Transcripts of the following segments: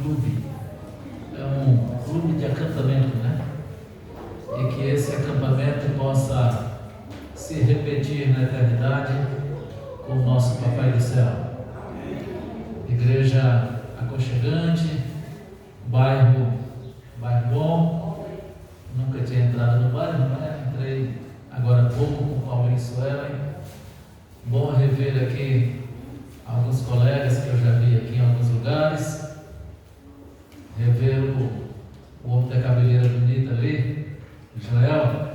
clube, é um clube de acampamento, né? E que esse acampamento possa se repetir na eternidade com o nosso Papai do Céu. Igreja aconchegante, bairro bom. Nunca tinha entrado no bairro, né? Entrei agora há pouco com o Paulinho Suelen. Bom rever aqui alguns colegas que eu já vi aqui em alguns lugares. Rever o homem da cabeleira bonita ali, o Joel.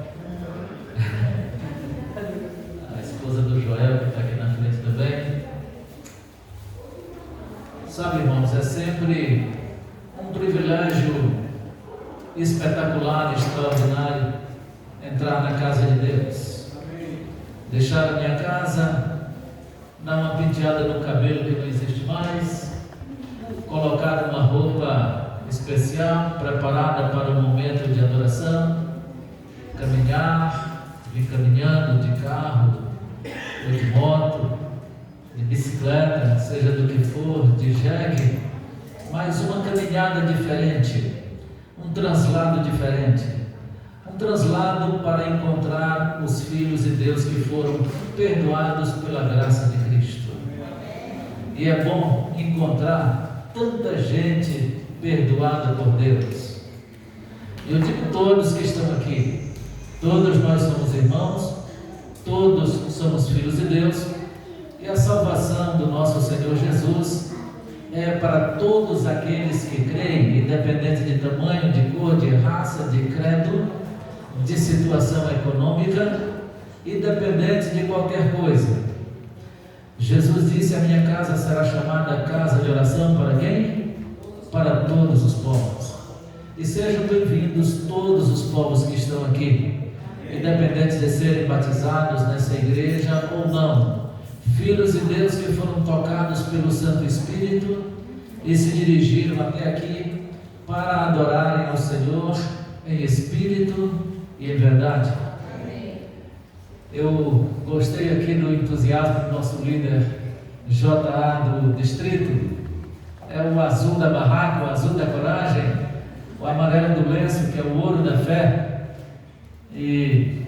A esposa do Joel que está aqui na frente também. Sabe, irmãos, é sempre um privilégio espetacular, extraordinário entrar na casa de Deus. Deixar a minha casa, dar uma penteada no cabelo que não existe mais, colocar uma roupa especial, preparada para o momento de adoração, caminhar, vir caminhando de carro, ou de moto, de bicicleta, seja do que for, de jegue, mas uma caminhada diferente, um translado diferente, um translado para encontrar os filhos de Deus que foram perdoados pela graça de Cristo. E é bom encontrar tanta gente perdoada por Deus. Eu digo todos que estão aqui, todos nós somos irmãos, todos somos filhos de Deus, e a salvação do nosso Senhor Jesus é para todos aqueles que creem, independente de tamanho, de cor, de raça, de credo, de situação econômica, independente de qualquer coisa. Jesus disse: a minha casa será chamada casa de oração para quem? Para todos os povos. E sejam bem-vindos todos os povos que estão aqui, independente de serem batizados nessa igreja ou não, filhos de Deus que foram tocados pelo Santo Espírito e se dirigiram até aqui para adorarem ao Senhor em espírito e em verdade. Eu gostei aqui do entusiasmo do nosso líder J.A. do distrito. É o azul da barraca, o azul da coragem, o amarelo do lenço, que é o ouro da fé. E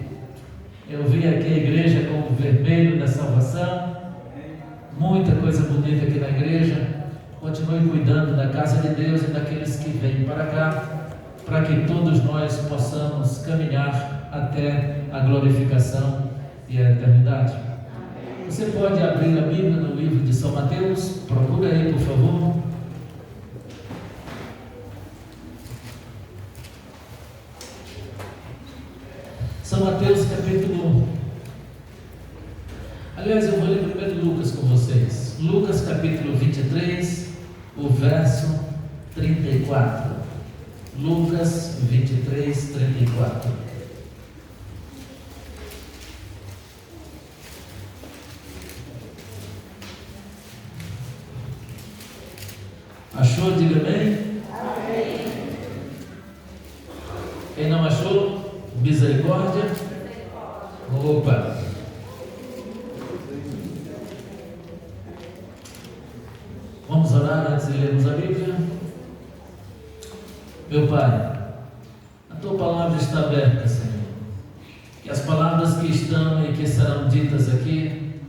eu vi aqui a igreja com o vermelho da salvação. Muita coisa bonita aqui na igreja. Continue cuidando da casa de Deus e daqueles que vêm para cá, para que todos nós possamos caminhar até a glorificação e a eternidade. Você pode abrir a Bíblia no livro de São Mateus. Procura aí, por favor. São Mateus capítulo... Aliás, eu vou ler primeiro Lucas com vocês. Lucas capítulo 23, o verso 34. Lucas 23, 34. Achou? Diga bem. Amém. Quem não achou? Misericórdia. Opa. Vamos orar antes de lermos a Bíblia. Meu Pai, a Tua palavra está aberta, Senhor. Que as palavras que estão e que serão ditas aqui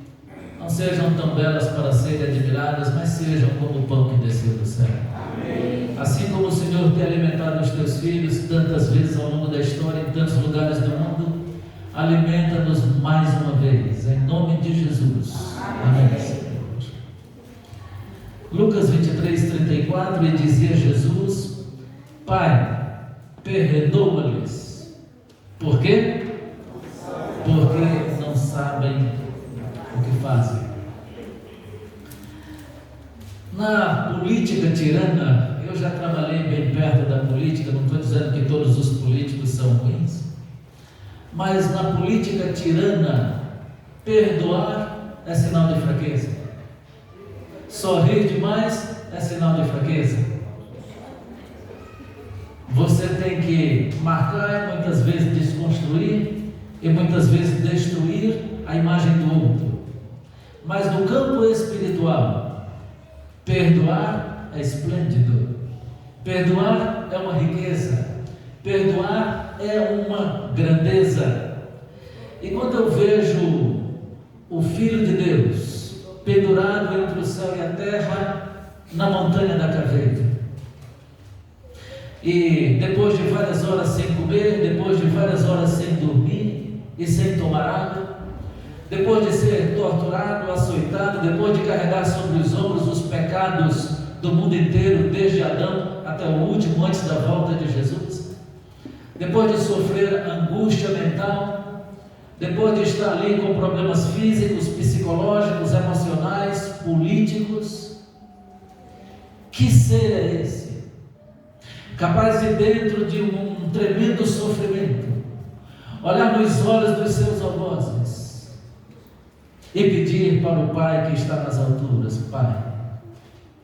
não sejam tão belas para serem admiradas, mas sejam como o pão que desceu do céu. Amém. Assim como o Senhor tem alimentado os Teus filhos tantas vezes ao longo da história, em tantos lugares do mundo, alimenta-nos mais uma vez, em nome de Jesus. Amém. Amém. Lucas 23, 34, e dizia Jesus: Pai, perdoa-lhes. Por quê? Porque não sabem o que fazem. Na política tirana, eu já trabalhei bem perto da política, não estou dizendo que todos os políticos são ruins, mas na política tirana, perdoar é sinal de fraqueza. Sorrir demais é sinal de fraqueza. Você tem que marcar e muitas vezes desconstruir e muitas vezes destruir a imagem do outro. Mas no campo espiritual, perdoar é esplêndido. Perdoar é uma riqueza, perdoar é uma grandeza. E quando eu vejo o Filho de Deus pendurado entre o céu e a terra na montanha da caveira, e depois de várias horas sem comer, depois de várias horas sem dormir e sem tomar água, depois de ser torturado, açoitado, depois de carregar sobre os ombros os pecados do mundo inteiro, desde Adão até o último, antes da volta de Jesus, depois de sofrer angústia mental, depois de estar ali com problemas físicos, psicológicos, emocionais, políticos, que ser é esse? Capaz de, dentro de um tremendo sofrimento, olhar nos olhos dos seus algozes e pedir para o Pai que está nas alturas: Pai,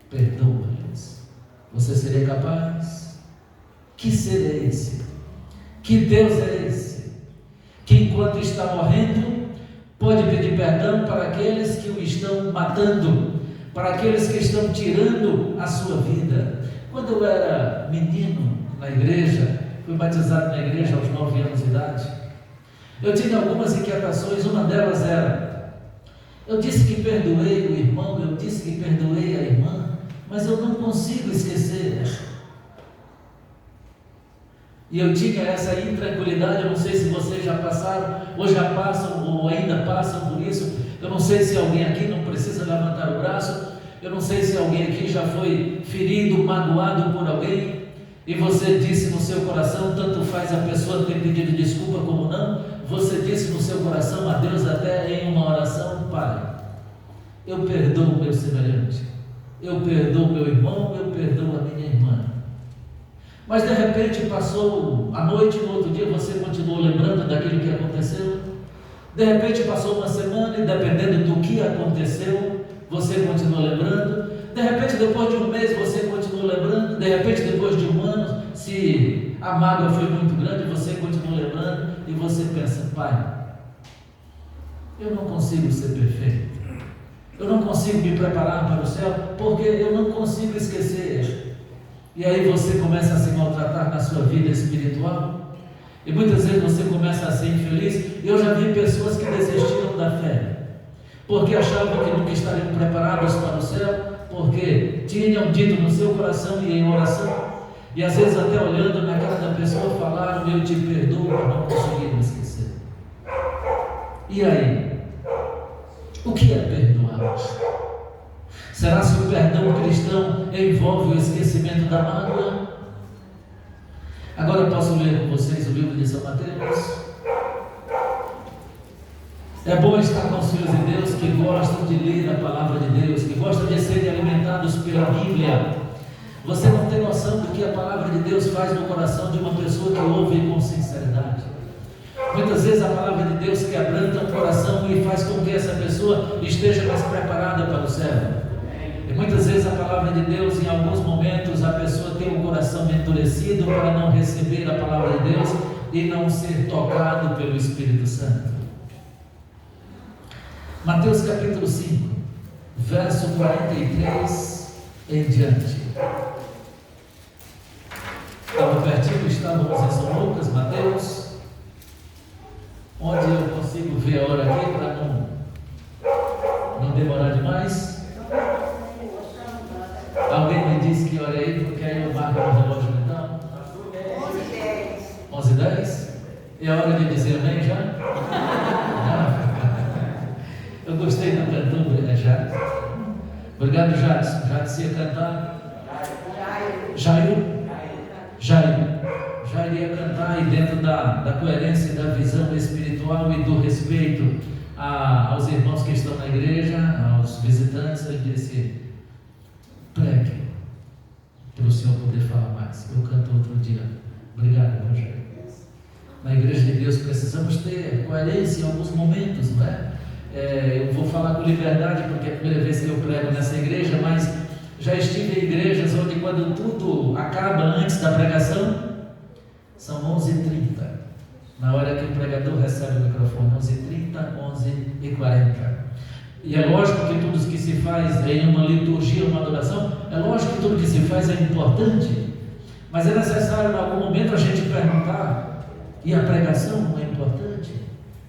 perdoa-lhes. Você seria capaz? Que ser é esse? Que Deus é esse? Que enquanto está morrendo, pode pedir perdão para aqueles que o estão matando, para aqueles que estão tirando a sua vida. Quando eu era menino na igreja, fui batizado na igreja aos 9 anos de idade, eu tinha algumas inquietações. Uma delas era: eu disse que perdoei o irmão, eu disse que perdoei a irmã, mas eu não consigo esquecer. E eu tinha essa intranquilidade. Eu não sei se vocês já passaram, ou já passam, ou ainda passam por isso. Eu não sei se alguém aqui não precisa levantar o braço. Eu não sei se alguém aqui já foi ferido, magoado por alguém, e você disse no seu coração, tanto faz a pessoa ter pedido desculpa como não, você disse no seu coração a Deus, até em uma oração: Pai, eu perdoo o meu semelhante, eu perdoo o meu irmão, eu perdoo a minha irmã. Mas de repente passou a noite, no outro dia você continuou lembrando daquilo que aconteceu. De repente passou uma semana e, dependendo do que aconteceu, você continua lembrando. De repente, depois de um mês, você continua lembrando. De repente, depois de um ano, se a mágoa foi muito grande, você continua lembrando. E você pensa: Pai, eu não consigo ser perfeito, eu não consigo me preparar para o céu, porque eu não consigo esquecer. E aí você começa a se maltratar na sua vida espiritual, e muitas vezes você começa a ser infeliz. Eu já vi pessoas que desistiram da fé, porque achavam que nunca estariam preparados para o céu, porque tinham dito no seu coração e em oração, e às vezes até olhando na cara da pessoa falaram: eu te perdoo, mas não conseguiram esquecer. E aí? O que é perdoar? Será se o perdão cristão envolve o esquecimento da mágoa? Agora eu posso ler com vocês o livro de São Mateus. É bom estar com os filhos de Deus que gostam de ler a palavra de Deus, que gostam de serem alimentados pela Bíblia. Você não tem noção do que a palavra de Deus faz no coração de uma pessoa que ouve com sinceridade. Muitas vezes a palavra de Deus quebranta o coração e faz com que essa pessoa esteja mais preparada para o céu. E muitas vezes a palavra de Deus, em alguns momentos, a pessoa tem o coração endurecido para não receber a palavra de Deus e não ser tocado pelo Espírito Santo. Mateus capítulo 5, verso 43 em diante. Estava pertinho, estávamos em São Lucas, Mateus, onde eu consigo ver a hora aqui para não demorar demais. Alguém me disse que hora aí, porque aí eu marco no relógio então. 11h10. 11h10? É a hora de dizer amém já? Eu gostei da cantora, Jades. Obrigado, Jades. Jades ia cantar. Jair ia cantar, e dentro da coerência da visão espiritual e do respeito aos irmãos que estão na igreja, aos visitantes, ele disse: pregue, para o Senhor poder falar mais. Eu canto outro dia. Obrigado, meu Jair. Na igreja de Deus precisamos ter coerência em alguns momentos, não é? Eu vou falar com liberdade porque é a primeira vez que eu prego nessa igreja, mas já estive em igrejas onde, quando tudo acaba antes da pregação, são 11h30. Na hora que o pregador recebe o microfone, 11h30, 11h40. E é lógico que tudo que se faz em uma liturgia, uma adoração, é lógico que tudo que se faz é importante, Mas é necessário em algum momento a gente perguntar: e a pregação não é importante?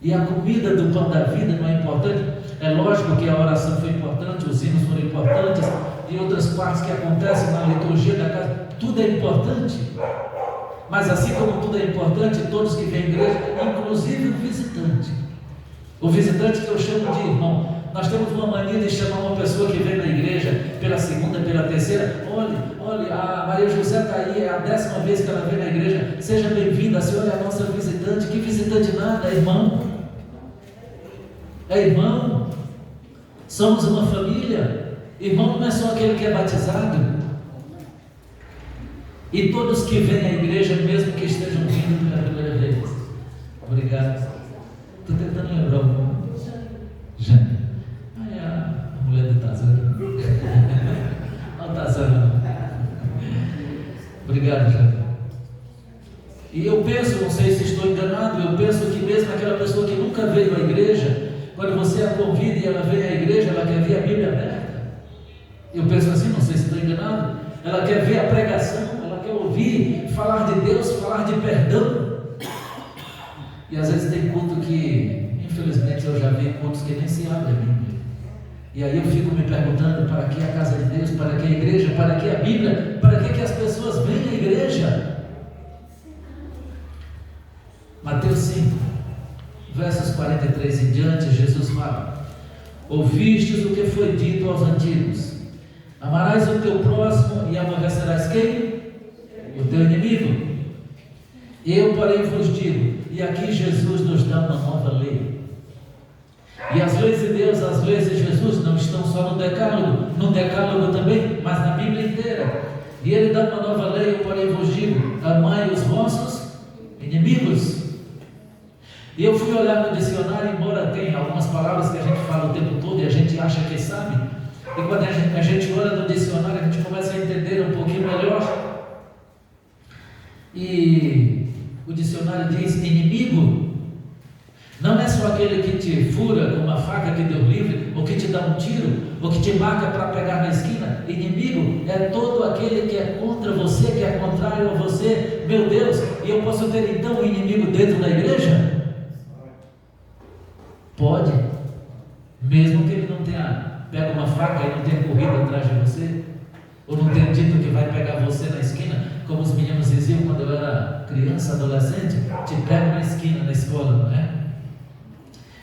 E a comida do pão da vida não é importante? É lógico que a oração foi importante, os hinos foram importantes, e outras partes que acontecem na liturgia da casa, tudo é importante. Mas assim como tudo é importante, todos que vêm à igreja, inclusive o visitante que eu chamo de irmão. Nós temos uma mania de chamar uma pessoa que vem na igreja pela segunda, pela terceira: olhe, a Maria José está aí, é a 10ª vez que ela vem na igreja, seja bem-vinda, a senhora é a nossa visitante. Que visitante nada, é irmão. É irmão. Somos uma família. Irmão não é só aquele que é batizado. E todos que vêm à igreja, mesmo que estejam vindo pela primeira vez. Obrigado. Estou tentando lembrar o nome. Jane. É a mulher do Tazan. Não, Tazan não. Obrigado, Jane. E eu penso, não sei se estou enganado, eu penso que mesmo aquela pessoa que nunca veio à igreja, quando você a convida e ela vem à igreja, ela quer ver a Bíblia aberta. Eu penso assim, não sei se estou enganado. Ela quer ver a pregação, ela quer ouvir falar de Deus, falar de perdão. E às vezes tem culto que, infelizmente, eu já vi cultos que nem se abre a Bíblia. E aí eu fico me perguntando: para que a casa de Deus, para que a igreja, para que a Bíblia, para que as pessoas vêm à igreja? Mateus 5, versos 43 em diante, Jesus fala: ouvistes o que foi dito aos antigos: amarás o teu próximo e aborrecerás quem? O teu inimigo. Eu, porém, vos digo. E aqui Jesus nos dá uma nova lei. E as leis de Deus, as leis de Jesus não estão só no decálogo também, mas na Bíblia inteira. E Ele dá uma nova lei: eu, porém, vos digo: amai os vossos inimigos. E eu fui olhar no dicionário, embora tenha algumas palavras que a gente fala o tempo todo e a gente acha que sabe, e quando a gente olha no dicionário, a gente começa a entender um pouquinho melhor. E o dicionário diz: inimigo não é só aquele que te fura com uma faca que deu livre, ou que te dá um tiro, ou que te marca para pegar na esquina. Inimigo é todo aquele que é contra você, que é contrário a você. Meu Deus, e eu posso ter então um inimigo dentro da igreja? Pode, mesmo que ele não tenha pego uma faca e não tenha corrido atrás de você, ou não tenha dito que vai pegar você na esquina, como os meninos diziam quando eu era criança, adolescente: te pego na esquina, na escola, não é?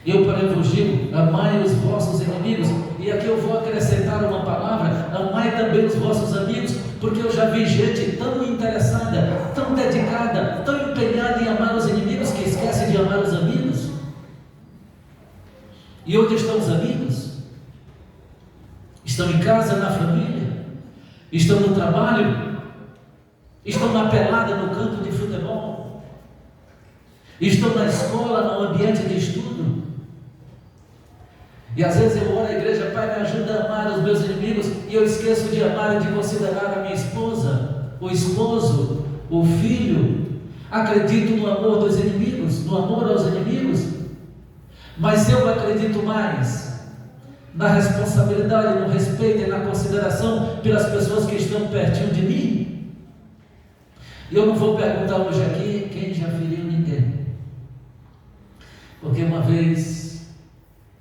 Eu, porém, vos digo: amai os vossos inimigos. E aqui eu vou acrescentar uma palavra: amai também os vossos amigos, porque eu já vi gente tão interessada, tão dedicada, tão empenhada em amar os inimigos, que esquece de amar os amigos. E onde estão os amigos? Estão em casa, na família? Estão no trabalho? Estão na pelada, no campo de futebol? Estão na escola, no ambiente de estudo? E às vezes eu oro à igreja: Pai, me ajuda a amar os meus inimigos, e eu esqueço de amar e de considerar a minha esposa, o esposo, o filho. Acredito no amor dos inimigos, no amor aos inimigos, mas eu acredito mais na responsabilidade, no respeito e na consideração pelas pessoas que estão pertinho de mim. E eu não vou perguntar hoje aqui quem já feriu ninguém, porque uma vez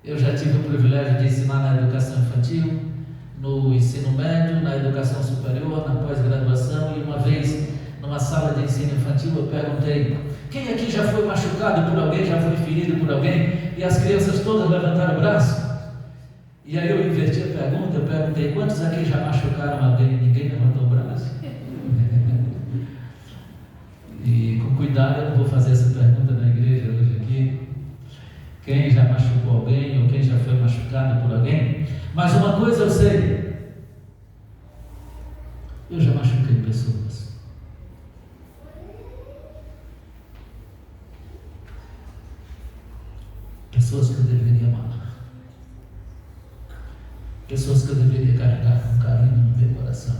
eu já tive o privilégio de ensinar na educação infantil, no ensino médio, na educação superior, na pós-graduação, e uma vez numa sala de ensino infantil eu perguntei: quem aqui já foi machucado por alguém, já foi ferido por alguém? E as crianças todas levantaram o braço. E aí eu inverti a pergunta, eu perguntei: quantos aqui já machucaram alguém? Ninguém levantou o braço. E com cuidado, eu não vou fazer essa pergunta na igreja hoje aqui: quem já machucou alguém, ou quem já foi machucado por alguém? Mas uma coisa eu sei: eu já machuquei pessoas. Pessoas que eu deveria amar, pessoas que eu deveria carregar com carinho no meu coração.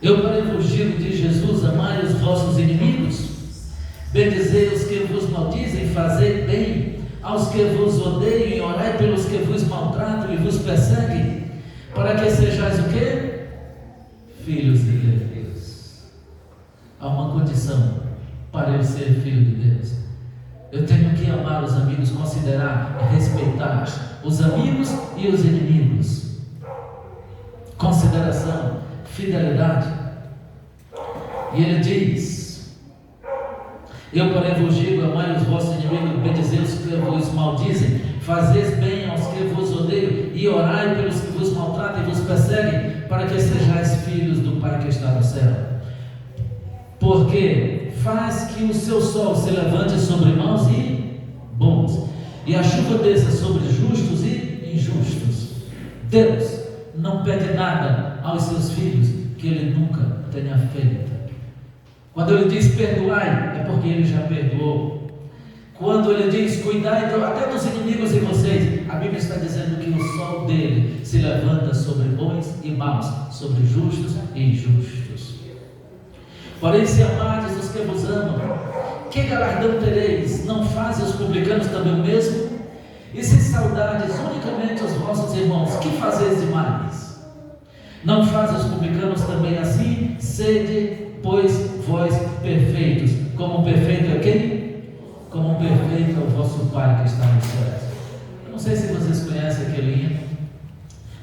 Eu, porém, vos digo, diz Jesus: amai os vossos inimigos, bendizei os que vos maldizem, fazei bem aos que vos odeiam, e orai pelos que vos maltratam e vos perseguem, para que sejais o quê? Filhos de Deus. Há uma condição para eu ser filho de Deus. Eu tenho que amar os amigos, considerar, respeitar os amigos e os inimigos. Consideração, fidelidade. E ele diz: eu, porém, vos digo, amai os vossos inimigos, bendizei os que vos maldizem, fazeis bem aos que vos odeiam, e orai pelos que vos maltratam e vos perseguem, para que sejais filhos do Pai que está no céu. Porque faz que o seu sol se levante sobre maus e bons, e a chuva desça sobre justos e injustos. Deus não pede nada aos seus filhos que Ele nunca tenha feito. Quando Ele diz perdoai, é porque Ele já perdoou. Quando Ele diz cuidai até dos inimigos de vocês, a Bíblia está dizendo que o sol dele se levanta sobre bons e maus, sobre justos e injustos. Porém, se amardes os que vos amam, que galardão tereis? Não fazem os publicanos também o mesmo? E se saudardes unicamente os vossos irmãos, que fazeis demais? Não fazem os publicanos também assim? Sede, pois, vós perfeitos, como perfeito é quem? Como perfeito é o vosso Pai que está nos céus. Eu não sei se vocês conhecem aquele hino.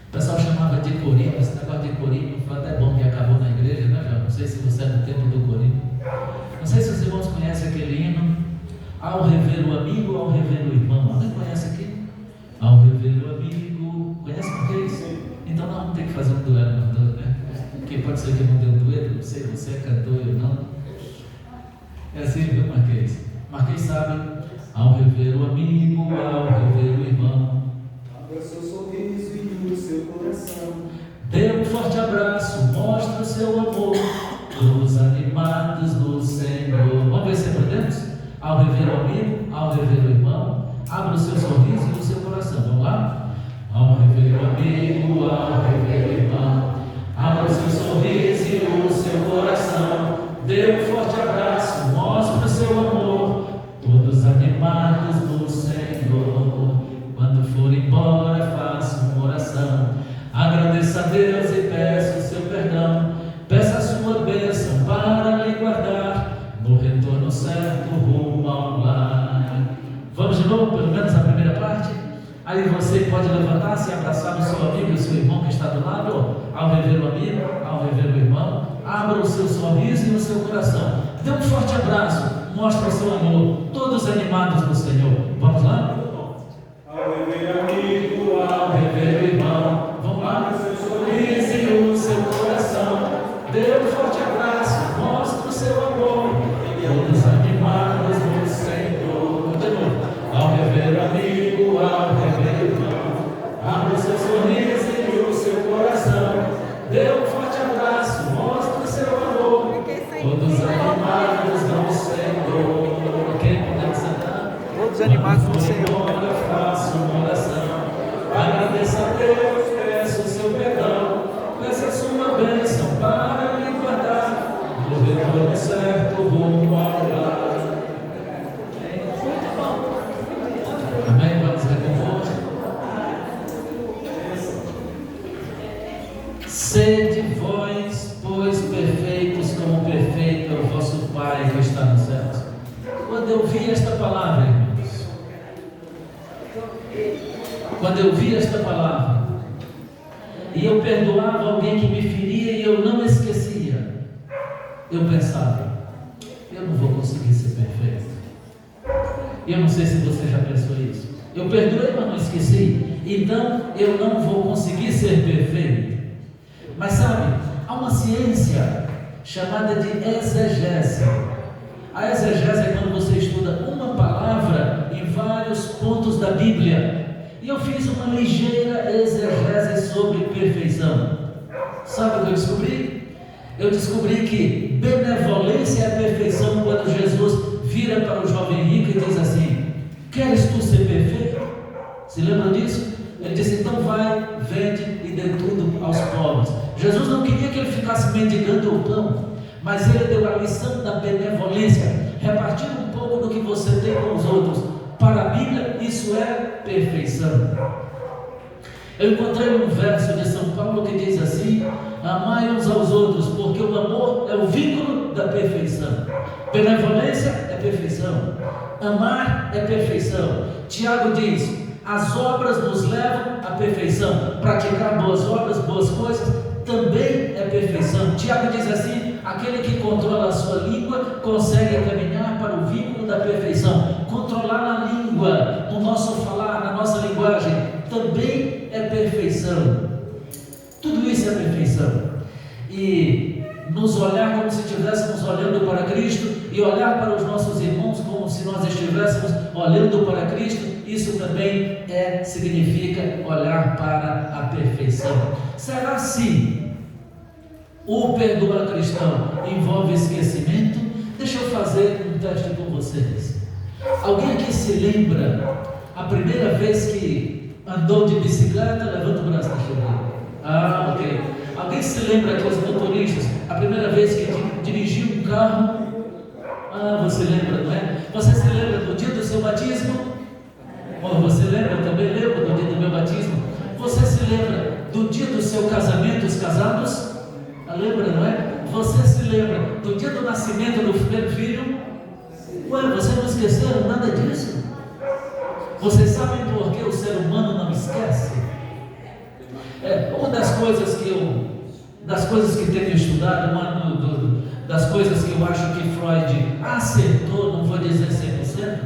O pessoal chamava de corinho. Esse negócio de corinho foi até bom que acabou na igreja, né, João? Não sei se você é do tempo do corinho. Não sei se os irmãos conhecem aquele hino. Ao rever o amigo, ao rever o irmão. Alguém conhece aqui? Ao rever o amigo. Conhece o que é isso? Então nós vamos ter que fazer um duelo, né? Porque pode ser que não dê um dueto, não sei, você é cantor, eu não. É assim, viu, Marquês? Marquês sabe. Ao rever o amigo, ao rever o irmão, abra o seu sorriso e o seu coração. dê um forte abraço, mostra o seu amor dos animados do Senhor. Vamos ver se aprendemos? Ao rever o amigo, ao rever o irmão, abra o seu sorriso e o seu coração. Vamos lá? Ao rever o amigo, ao rever o irmão, abra o seu sorriso e o seu coração, dê um forte abraço, mostra o seu amor, todos animados do Senhor. Quando for embora, faça uma oração, agradeça a Deus e peça o seu perdão, peça a sua bênção para lhe guardar no retorno certo rumo ao lar. Vamos de novo, pelo menos a primeira parte? Aí você pode levantar-se e abraçar o seu amigo e o seu irmão que está do lado. Ao rever o amigo, ao rever o irmão, abra o seu sorriso e o seu coração, dê um forte abraço, mostra o seu amor, todos animados no Senhor. Vamos lá? Ao rever o amigo, Ao rever o irmão, vamos lá? O seu sorriso e o seu coração, dê um forte abraço, mostra o seu amor, todos animados no Senhor. De novo. Ao rever o amigo, ao rever o irmão, abra o seu sorriso e o seu coração, dê um forte abraço, mostra o seu amor, todos animados no Senhor. Quem podemos sentar? Todos animados no Senhor. Eu faço uma oração, agradeça a Deus, peço o seu perdão, peça a sua bênção para me guardar no retorno certo rumo ao lar. Amém? Vamos recompor. Sede vós, pois, perfeitos, como perfeito é o vosso Pai que está nos céus. Quando eu vi esta palavra, irmãos, quando eu vi esta palavra, e eu perdoava alguém que me feria e eu não esquecia, eu pensava, eu não vou conseguir ser perfeito. Eu não sei se você já pensou isso. Eu perdoei, mas não esqueci. Então eu não vou conseguir ser perfeito. Mas sabe, há uma ciência chamada de exegese. A exegese é quando você estuda uma palavra em vários pontos da Bíblia. E eu fiz uma ligeira exegese sobre perfeição. Sabe o que eu descobri? Eu descobri que benevolência é perfeição quando Jesus vira para o jovem rico e diz assim: queres tu ser perfeito? Se lembra disso? Ele disse: então vai, vende e dê tudo aos pobres. Jesus não queria que ele ficasse mendigando o pão, mas ele deu a lição da benevolência, repartindo um pouco do que você tem com os outros. Para a Bíblia, isso é perfeição. Eu encontrei um verso de São Paulo que diz assim: amai uns aos outros, porque o amor é o vínculo da perfeição. Benevolência é perfeição, amar é perfeição. Tiago diz: as obras nos levam à perfeição. Praticar boas obras, boas coisas, também é perfeição. Tiago diz assim: aquele que controla a sua língua consegue caminhar para o vínculo da perfeição. Controlar a língua, no nosso falar, na nossa linguagem, também é perfeição. Tudo isso é perfeição. E nos olhar como se estivéssemos olhando para Cristo, e olhar para os nossos irmãos como se nós estivéssemos olhando para Cristo, isso também significa olhar para a perfeição. Será assim? O perdoar cristão envolve esquecimento? Deixa eu fazer um teste com vocês. Alguém aqui se lembra a primeira vez que andou de bicicleta? Levanta o braço, deixa eu ver. Ok. Alguém se lembra aqui, os motoristas, a primeira vez que dirigiu um carro? Você lembra, não é? Você se lembra do dia do seu batismo? Você lembra? Eu também lembro do dia do meu batismo. Você se lembra do dia do seu casamento, os casados? Lembra, não é? Você se lembra do dia do nascimento do primeiro filho? Vocês não esqueceram nada disso? Vocês sabem por que o ser humano não esquece? Uma das coisas que tenho estudado, das coisas que eu acho que Freud acertou, não vou dizer 100%,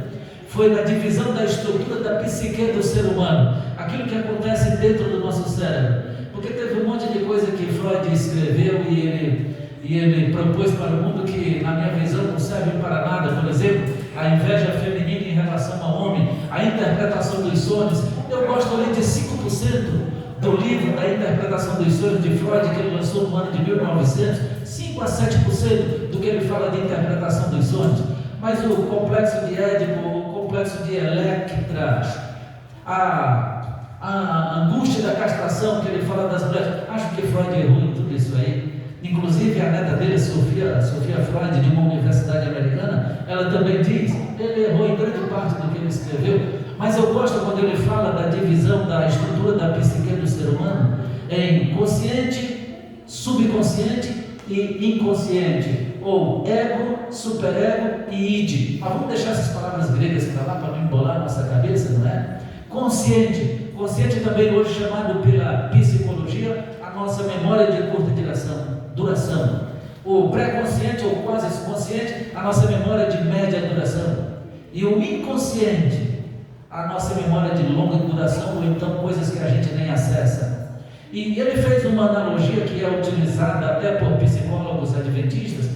foi na divisão da estrutura da psique do ser humano, aquilo que acontece dentro do nosso cérebro. Porque teve um monte de coisa que Freud escreveu e ele propôs para o mundo que, na minha visão, não serve para nada. Por exemplo, a inveja feminina em relação ao homem, a interpretação dos sonhos. Eu gosto ali de 5% do livro da interpretação dos sonhos de Freud, que ele lançou no ano de 1900, 5 a 7% do que ele fala de interpretação dos sonhos. Mas o complexo de Édipo, o complexo de Electra, a angústia da castração, que ele fala das mulheres, acho que Freud errou em tudo isso aí. Inclusive a neta dele, Sofia Freud, de uma universidade americana, ela também diz, ele errou em grande parte do que ele escreveu. Mas eu gosto quando ele fala da divisão da estrutura da psique do ser humano em consciente, subconsciente e inconsciente, ou ego, superego e id. Mas vamos deixar essas palavras gregas para lá, para não embolar a nossa cabeça, não é? Consciente também hoje chamado pela psicologia a nossa memória de curta duração. O pré-consciente ou quase consciente, a nossa memória de média duração. E o inconsciente, a nossa memória de longa duração, ou então coisas que a gente nem acessa. E ele fez uma analogia que é utilizada até por psicólogos adventistas.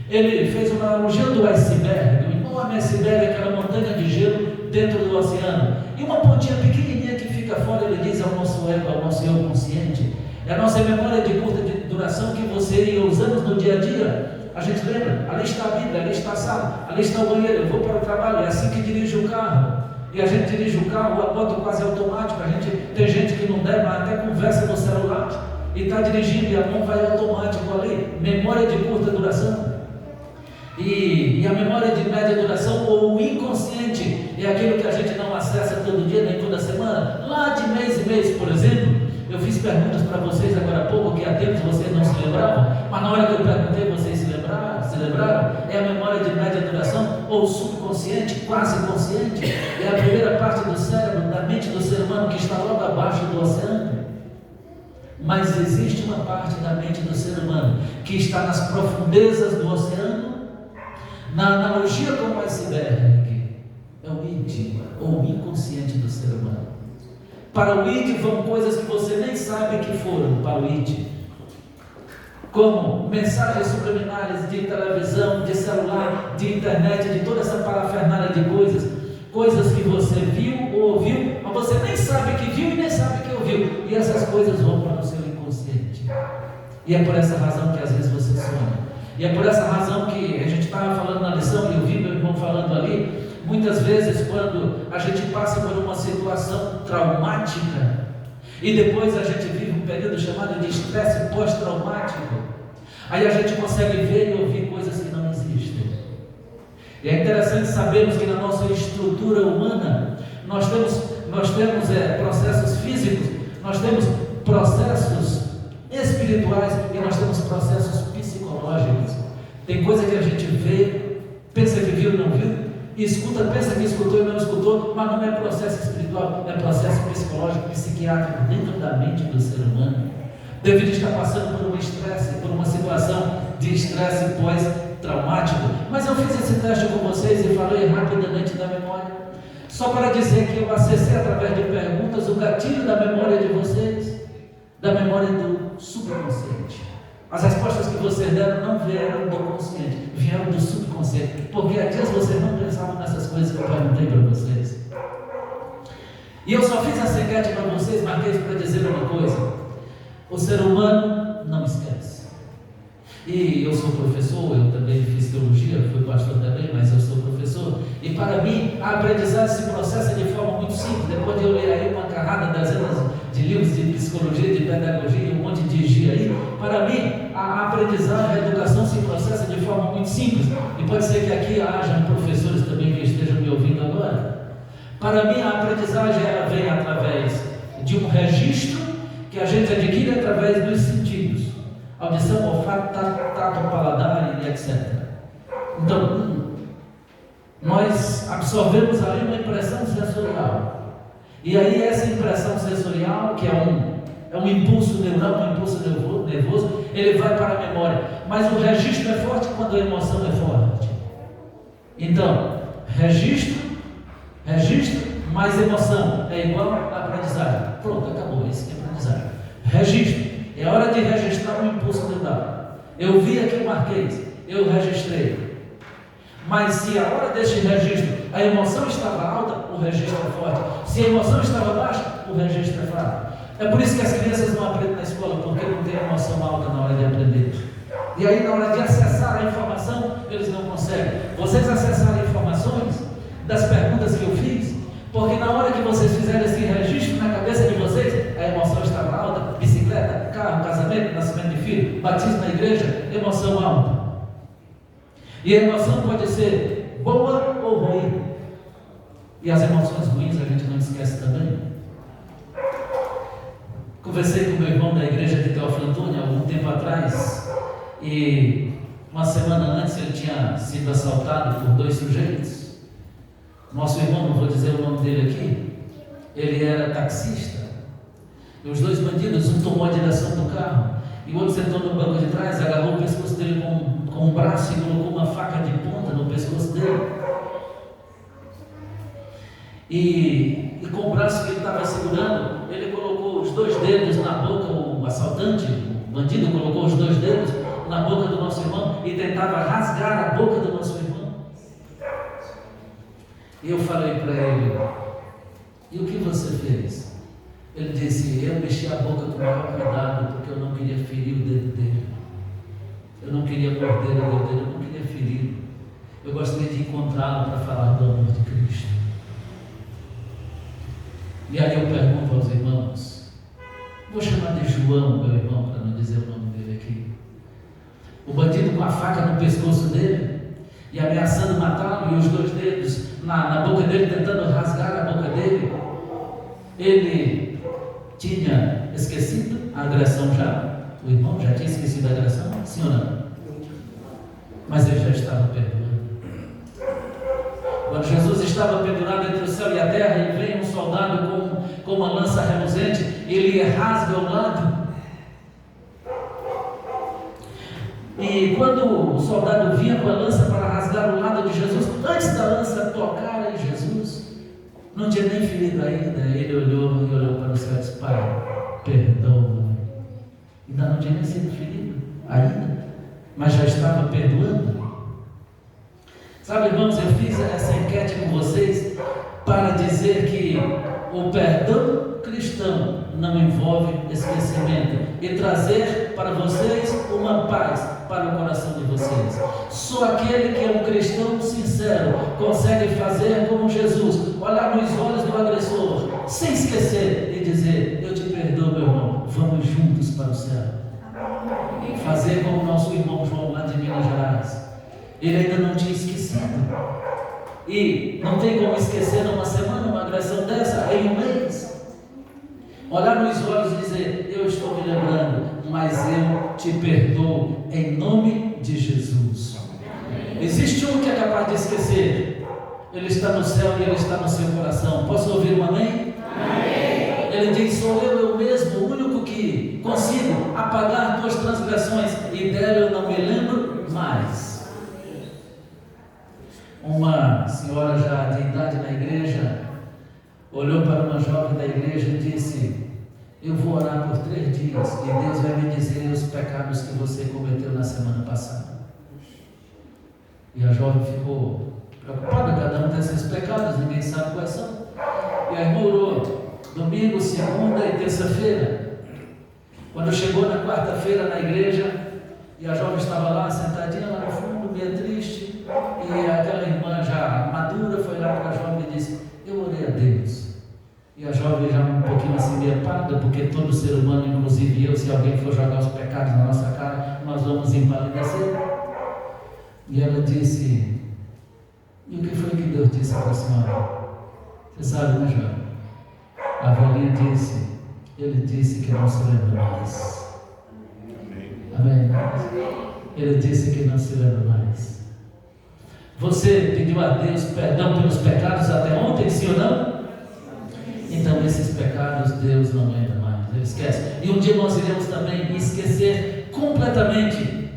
Ele fez uma analogia do iceberg. O enorme iceberg é aquela montanha de gelo dentro do oceano. E uma pontinha pequenininha que fica fora, ele diz, é o nosso ego, é o nosso eu consciente. É a nossa memória de curta duração que você e eu usamos no dia a dia. A gente lembra, ali está a Bíblia, ali está a sala, ali está o banheiro, eu vou para o trabalho, é assim que dirige o carro. E a gente dirige o carro, bota quase automático, tem gente que não deve, mas até conversa no celular, e está dirigindo e a mão vai automático ali. Memória de curta duração. E a memória de média duração, ou o inconsciente, é aquilo que a gente não acessa todo dia, nem toda semana. Lá de mês em mês, por exemplo, eu fiz perguntas para vocês agora há pouco, que há tempos vocês não se lembravam, mas na hora que eu perguntei, vocês se lembraram? É a memória de média duração, ou subconsciente, quase consciente, é a primeira parte do cérebro, da mente do ser humano, que está logo abaixo do oceano. Mas existe uma parte da mente do ser humano que está nas profundezas do oceano. Na analogia com o iceberg, é o id, ou o inconsciente do ser humano. Para o id vão coisas que você nem sabe que foram para o id, como mensagens subliminares de televisão, de celular, de internet, de toda essa parafernália de coisas que você viu ou ouviu, mas você nem sabe que viu e nem sabe que ouviu, e essas coisas vão para o seu inconsciente. E é por essa razão que às vezes você sonha. E é por essa razão que a gente estava falando na lição, e eu vi meu irmão falando ali, muitas vezes quando a gente passa por uma situação traumática, e depois a gente vive um período chamado de estresse pós-traumático, aí a gente consegue ver e ouvir coisas que não existem. E é interessante sabermos que na nossa estrutura humana, nós temos processos físicos, Nós temos processos espirituais e nós temos processos psicológicos. Tem coisa que a gente vê, pensa que viu e não viu, e escuta, pensa que escutou e não escutou, mas não é processo espiritual, é processo psicológico, psiquiátrico dentro da mente do ser humano. David está passando por um estresse, por uma situação de estresse pós-traumático. Mas eu fiz esse teste com vocês e falei rapidamente da memória, só para dizer que eu acessei através de perguntas o gatilho da memória de vocês, da memória do subconsciente. As respostas que vocês deram não vieram do consciente, vieram do subconsciente, porque há dias vocês não pensavam nessas coisas que eu perguntei para vocês. E eu só fiz essa enquete para vocês, marquei para dizer uma coisa: o ser humano não esquece. E eu sou professor, eu também fiz teologia, fui pastor também, mas eu sou professor. E para mim, a aprendizagem se processa de forma muito simples. Depois de eu ler aí uma carrada, dezenas de livros de psicologia, de pedagogia, um monte de dia aí, para mim, a aprendizagem, a educação se processa de forma muito simples. E pode ser que aqui hajam professores também que estejam me ouvindo agora. Para mim, a aprendizagem ela vem através de um registro que a gente adquire através dos sentidos: audição, olfato, tato, paladar e etc. Então, nós absorvemos ali uma impressão sensorial. E aí essa impressão sensorial, que é um impulso neural, um impulso nervoso, ele vai para a memória. Mas o registro é forte quando a emoção é forte. Então, registro mais emoção é igual a aprendizagem. Pronto, acabou, isso é aprendizagem. Registro, é hora de registrar um impulso neural. Eu vi aqui o Marquês, eu registrei. Mas se a hora deste registro a emoção estava alta, o registro é forte. Se a emoção estava baixa, o registro é fraco. É por isso que as crianças não aprendem na escola, porque não tem emoção alta na hora de aprender. E aí na hora de acessar a informação, eles não conseguem. Vocês acessaram informações das perguntas que eu fiz, porque na hora que vocês fizerem esse registro na cabeça de vocês, a emoção estava alta: bicicleta, carro, casamento, nascimento de filho, batismo na igreja, emoção alta. E a emoção pode ser boa ou ruim. E as emoções ruins a gente não esquece também. Conversei com meu irmão da igreja de Teófilo Antônio há algum tempo atrás, e uma semana antes ele tinha sido assaltado por 2 sujeitos. Nosso irmão, não vou dizer o nome dele aqui, ele era taxista. E os 2 bandidos, um tomou a direção do carro e o outro sentou no banco de trás, agarrou o pescoço dele com um braço e colocou uma faca de ponta no pescoço dele. E com o braço que ele estava segurando, ele colocou os 2 dedos na boca, o assaltante, o bandido colocou os 2 dedos na boca do nosso irmão e tentava rasgar a boca do nosso irmão. E eu falei para ele: e o que você fez? Ele disse: eu mexi a boca com o maior cuidado, porque eu não queria ferir o dedo dele. Eu não queria morder o dedo dele, eu não queria ferir. Eu gostaria de encontrá-lo para falar do amor de Cristo. E aí eu pergunto aos irmãos, vou chamar de João, meu irmão, para não dizer o nome dele aqui. O bandido com a faca no pescoço dele e ameaçando matá-lo, e os 2 dedos na boca dele, tentando rasgar a boca dele. Ele tinha esquecido a agressão já? O irmão já tinha esquecido a agressão? Sim ou não? Mas ele já estava perdoando. Quando Jesus estava pendurado entre o céu e a terra, e vem um soldado com uma lança reluzente, ele rasga o lado. E quando o soldado vinha com a lança para rasgar o lado de Jesus, antes da lança tocar em Jesus, não tinha nem ferido ainda, ele olhou para o céu e disse: Pai, perdoa. Ainda não tinha nem sido ferido ainda, mas já estava perdoando. Sabe, irmãos, eu fiz essa enquete com vocês para dizer que o perdão cristão não envolve esquecimento, e trazer para vocês uma paz para o coração de vocês. Só aquele que é um cristão sincero consegue fazer como Jesus, olhar nos olhos do agressor, sem esquecer, e dizer: eu te perdoo, meu irmão, vamos juntos para o céu. E fazer como o nosso irmão João lá de Minas Gerais. Ele ainda não tinha esquecido. E não tem como esquecer numa semana uma agressão dessa, em um mês. Olhar nos olhos e dizer: eu estou me lembrando, mas eu te perdoo em nome de Jesus. Existe um que é capaz de esquecer. Ele está no céu e Ele está no seu coração. Posso ouvir um amém? Amém. Ele diz: sou eu mesmo, o único que consigo apagar tuas transgressões, e dela eu não me lembro mais. Uma senhora já de idade na igreja olhou para uma jovem da igreja e disse: eu vou orar por 3 dias e Deus vai me dizer os pecados que você cometeu na semana passada. E a jovem ficou preocupada, cada um tem seus pecados, ninguém sabe quais são. E a irmã orou domingo, segunda e terça-feira. Quando chegou na quarta-feira na igreja, e a jovem estava lá sentadinha lá no fundo, meio triste, e aquela irmã já madura foi lá para a jovem e disse: eu orei a Deus. E a jovem já um pouquinho assim meio pálida, porque todo ser humano, inclusive eu, se alguém for jogar os pecados na nossa cara, nós vamos empalidecer. E ela disse: e o que foi que Deus disse para a senhora? Você sabe, né, jovem? A velhinha disse: Ele disse que não se lembra mais. Amém? Ele disse que não se lembra mais. Você pediu a Deus perdão pelos pecados até ontem, sim ou não? Então esses pecados Deus não lembra mais, Ele esquece. E um dia nós iremos também esquecer completamente.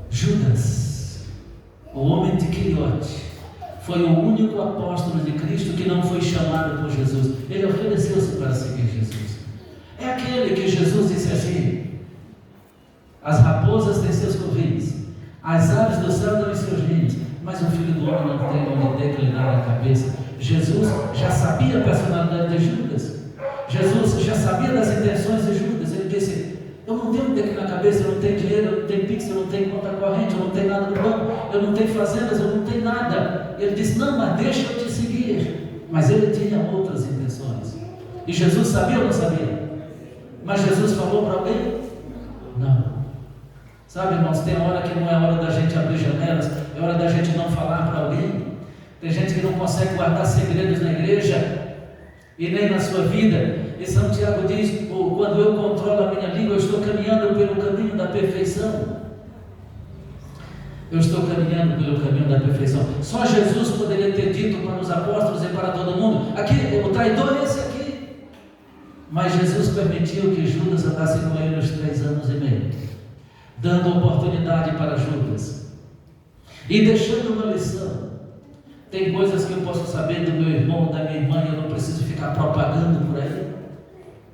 Judas, o homem de Quiriote, foi o único apóstolo de Cristo que não foi chamado por Jesus. Ele ofereceu-se para seguir Jesus. É aquele que Jesus disse assim: as raposas têm seus covis, as aves do céu dão seus ninhos, mas o Filho do Homem não tem onde declinar a cabeça. Jesus já sabia a personalidade de Judas. Jesus já sabia das intenções de Judas. Ele disse: eu não tenho onde declinar a cabeça, eu não tenho dinheiro, eu não tenho pix, eu não tenho conta corrente, eu não tenho nada no banco, eu não tenho fazendas, eu não tenho nada. E ele disse: não, mas deixa eu te seguir. Mas ele tinha outras intenções. E Jesus sabia ou não sabia? Mas Jesus falou para alguém? Não. Sabe, irmãos, tem hora que não é hora da gente abrir janelas, é hora da gente não falar para alguém. Tem gente que não consegue guardar segredos na igreja e nem na sua vida. E São Tiago diz: quando eu controlo a minha língua, eu estou caminhando pelo caminho da perfeição. Eu estou caminhando pelo caminho da perfeição. Só Jesus poderia ter dito para os apóstolos e para todo mundo: aqui, o traidor é esse aqui. Mas Jesus permitiu que Judas andasse com ele os 3 anos e meio, dando oportunidade para Judas e deixando uma lição. Tem coisas que eu posso saber do meu irmão, da minha irmã, e eu não preciso ficar propagando por aí,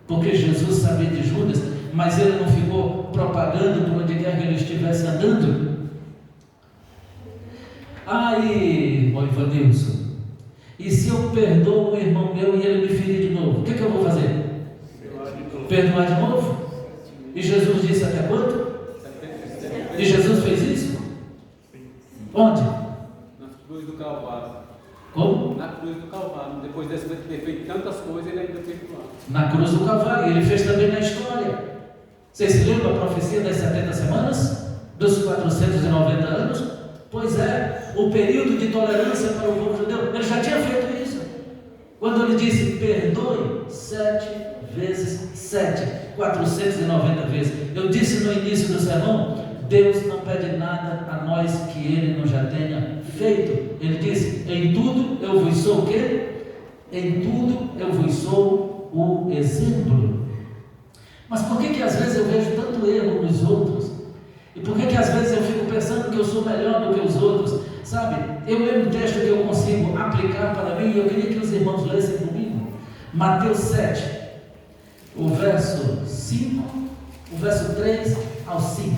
porque Jesus sabia de Judas, mas ele não ficou propagando por onde quer que ele estivesse andando. Irmão Ivanilson, e se eu perdoo um irmão meu e ele me ferir de novo, o que eu vou fazer? Perdoar de novo? E Jesus disse: até quanto? E Jesus fez isso? Onde? Na cruz do Calvário. Como? Na cruz do Calvário. Depois de ter feito tantas coisas, ele ainda perdoou. Na cruz do Calvário. Ele fez também na história. Vocês se lembram a profecia das 70 semanas? Dos 490 anos? Pois é, o período de tolerância para o povo judeu. Ele já tinha feito isso. Quando ele disse: perdoe 7 vezes 7, 490 vezes. Eu disse no início do sermão: Deus não pede nada a nós que Ele não já tenha feito. Ele disse: em tudo eu vos sou o quê? Em tudo eu vos sou o exemplo. Mas por que às vezes eu vejo tanto erro nos outros? E por que às vezes eu fico pensando que eu sou melhor do que os outros? Sabe, eu leio um texto que eu consigo aplicar para mim, e eu queria que os irmãos lessem comigo. Mateus 7, o verso 5, o verso 3 ao 5.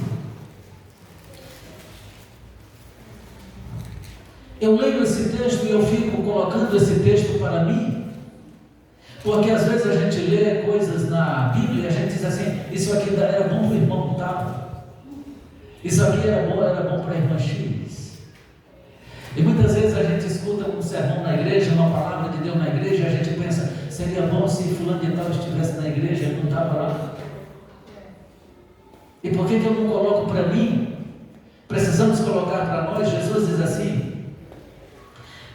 Eu leio esse texto e eu fico colocando esse texto para mim, porque às vezes a gente lê coisas na Bíblia e a gente diz assim: isso aqui era bom para o irmão tal, isso aqui era bom para a irmã X. E muitas vezes a gente escuta um sermão na igreja, uma palavra de Deus na igreja, e a gente pensa: seria bom se fulano de tal estivesse na igreja, ele não estava lá. E por que eu não coloco para mim? Precisamos colocar para nós. Jesus diz assim: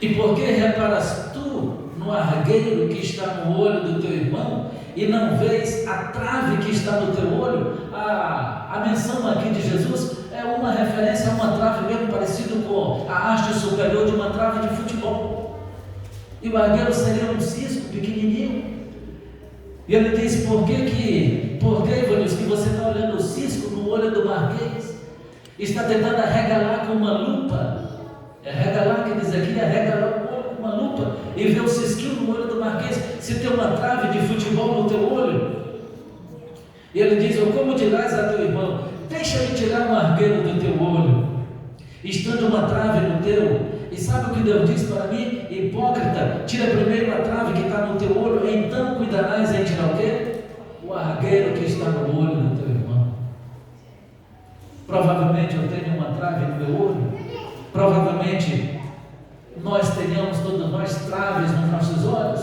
e por que reparas tu no no argueiro que está no olho do teu irmão e não vês a trave que está no teu olho? A menção aqui de Jesus é uma referência a uma trave mesmo parecido com a haste superior de uma trave de futebol. E o argueiro seria um cisco pequenininho. E ele diz: por que Evanius, que você está olhando o cisco no olho do Marquês? Está tentando arregalar com uma lupa. Arregalar, que diz aqui, arregalar o olho com uma lupa e ver o cisquinho no olho do Marquês. Se tem uma trave de futebol no teu olho. E ele diz: ou como dirás a teu irmão, deixa-me tirar o argueiro do teu olho, estando uma trave no teu. E sabe o que Deus diz para mim? Hipócrita, tira primeiro a trave que está no teu olho, então cuidarás em tirar o quê? O argueiro que está no olho do teu irmão. Provavelmente eu tenho uma trave no meu olho. Provavelmente nós tenhamos, todos nós, traves nos nossos olhos.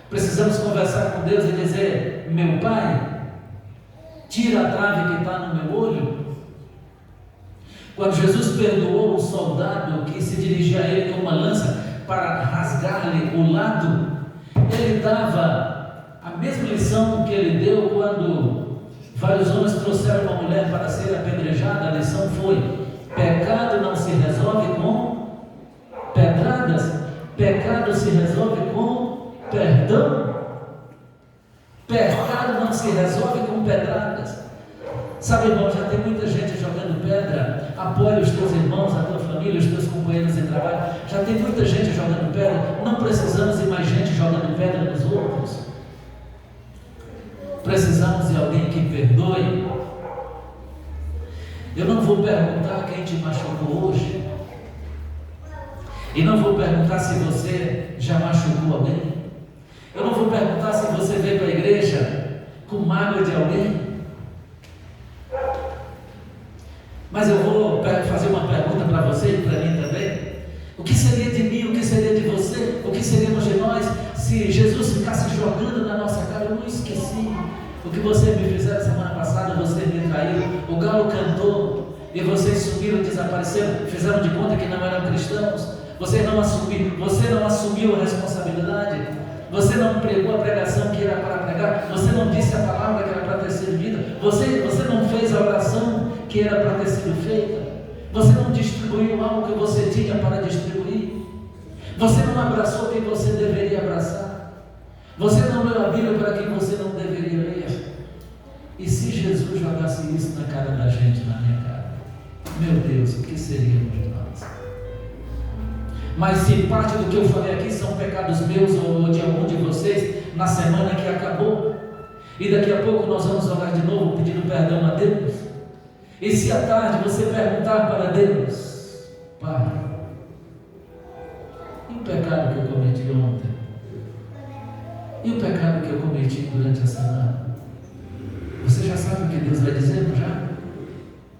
Precisamos conversar com Deus e dizer: meu Pai, tira a trave que está no meu olho. Quando Jesus perdoou o soldado que se dirigia a ele com uma lança para rasgar-lhe o lado, ele dava a mesma lição que ele deu quando vários homens trouxeram uma mulher para ser apedrejada. A lição foi: pecado não se resolve com pedradas, pecado se resolve com perdão. Pecado não se resolve com pedradas. Sabe, irmão, já tem muita gente jogando pedra. Apoia os teus irmãos, a tua família, os teus companheiros de trabalho. Já tem muita gente jogando pedra. Não precisamos de mais gente jogando pedra nos outros. Precisamos de alguém que perdoe. Eu não vou perguntar quem te machucou hoje. E não vou perguntar se você já machucou alguém. Eu não vou perguntar se você veio para a igreja com mágoa de alguém. Mas eu vou fazer uma pergunta para você e para mim também. O que seria de mim, o que seria de você, o que seríamos de nós se Jesus ficasse jogando na nossa cara? Eu não esqueci o que você me fizeram semana passada, você me traiu, o galo cantou e vocês sumiram, desapareceram, fizeram de conta que não eram cristãos. Você não assumiu a responsabilidade, você não pregou a pregação que era para pregar, você não disse a palavra que era para ter sido dita, você não fez a oração que era para ter sido feita, você não distribuiu algo que você tinha para distribuir, você não abraçou quem você deveria abraçar, você não leu a Bíblia para quem você não deveria ler. E se Jesus jogasse isso na cara da gente, na minha cara, meu Deus, o que seríamos de nós? Mas se parte do que eu falei aqui são pecados meus ou de algum de vocês, na semana que acabou, e daqui a pouco nós vamos orar de novo pedindo perdão a Deus. E se à tarde você perguntar para Deus: Pai, e o pecado que eu cometi ontem? E o pecado que eu cometi durante a semana? Você já sabe o que Deus vai dizer, não já?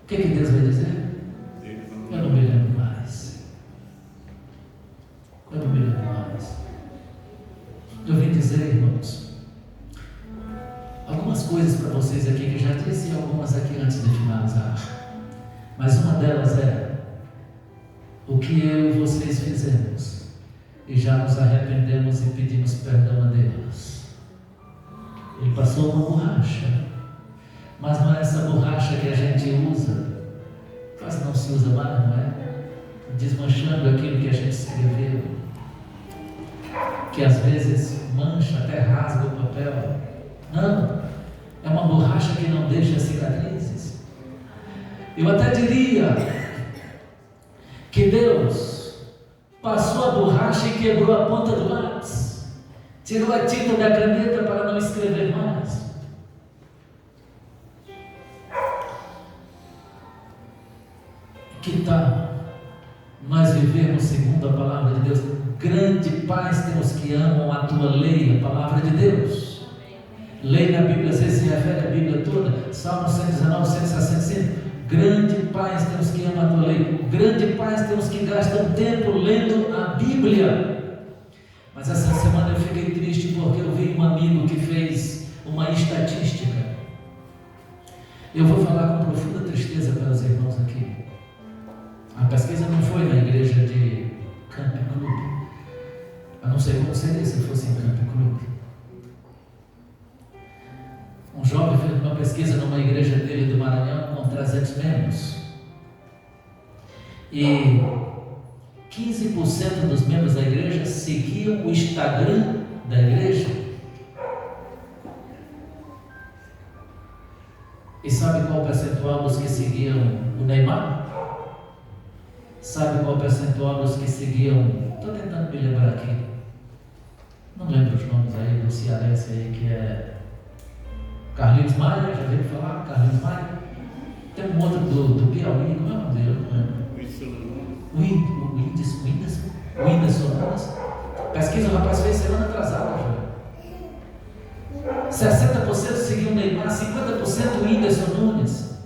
O que Deus vai dizer? Eu não me lembro mais. Eu não me lembro mais. Eu vim dizer, irmãos, algumas coisas para vocês aqui, que já disse algumas aqui antes de finalizar. Mas uma delas é o que eu e vocês fizemos e já nos arrependemos e pedimos perdão a Deus. Ele passou uma borracha, mas não é essa borracha que a gente usa, quase não se usa mais, não é? Desmanchando aquilo que a gente escreveu, que às vezes mancha, até rasga o papel. Não, é uma borracha que não deixa cicatrizes. Eu até diria que Deus passou a borracha e quebrou a ponta do lápis, tirou a tinta da caneta para não escrever mais. Que tal nós vivermos segundo a palavra de Deus? Grande paz tem os que amam a tua lei, a palavra de Deus. Lei na Bíblia, às vezes se refere à Bíblia toda. Salmo 119, 165. Grande paz tem os que amam a tua lei. Grande paz tem os que gastam tempo lendo a Bíblia. Mas essa semana eu fiquei triste porque eu vi um amigo que fez uma estatística. Eu vou falar com profunda tristeza para os irmãos aqui. A pesquisa não foi na igreja de Camp Club. Eu não sei como seria se fosse em Campo Cruz. Um jovem fez uma pesquisa numa igreja dele do Maranhão com 300 membros. E 15% dos membros da igreja seguiam o Instagram da igreja. E sabe qual o percentual dos que seguiam o Neymar? Sabe qual o percentual dos que seguiam? Estou tentando me lembrar aqui. Não lembro os nomes aí do cearense aí que é Carlinhos Maia, já veio falar? Carlinhos Maia? Tem um outro do Piauí, como é o nome dele? O Whindersson Nunes. Pesquisa o rapaz fez semana atrasada já. 60% seguiu o Neymar, 50% o Whindersson Nunes,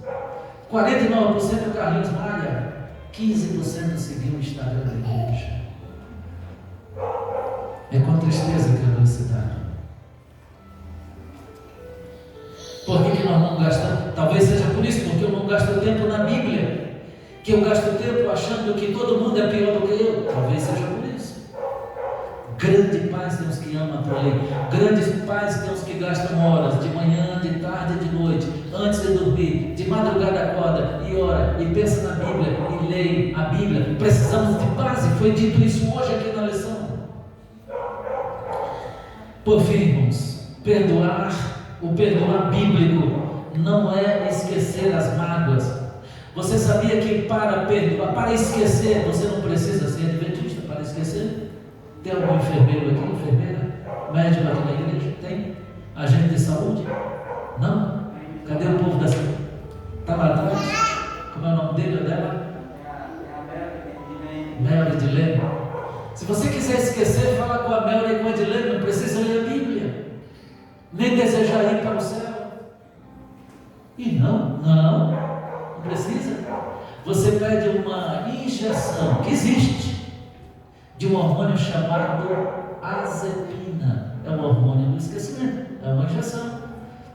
49% o Carlinhos Maia, 15% seguiu o Instagram da igreja. É com tristeza que eu dou esse dado. Por que nós não gastamos? Talvez seja por isso, porque eu não gasto tempo na Bíblia. Que eu gasto tempo achando que todo mundo é pior do que eu. Talvez seja por isso. Grande paz tem os que amam por aí. Grandes pais tem os que gastam horas, de manhã, de tarde, de noite, antes de dormir, de madrugada acorda e ora, e pensa na Bíblia, e lê a Bíblia. Precisamos de base, foi dito isso hoje aqui na lição. Por fim, irmãos, o perdoar bíblico não é esquecer as mágoas. Você sabia que para perdoar, para esquecer, você não precisa ser adventista para esquecer? Tem algum enfermeiro aqui, enfermeira? Médico aqui na igreja? Tem? Agente de saúde? Não? Cadê o povo da saúde? Está lá atrás? Como é o nome dele ou dela? Mel de Leme. Se você quiser esquecer, fala com a Mel e com a Edilene, não precisa ler a Bíblia, nem desejar ir para o céu. E não precisa. Você pede uma injeção, que existe, de um hormônio chamado azepina. É um hormônio do esquecimento, é uma injeção.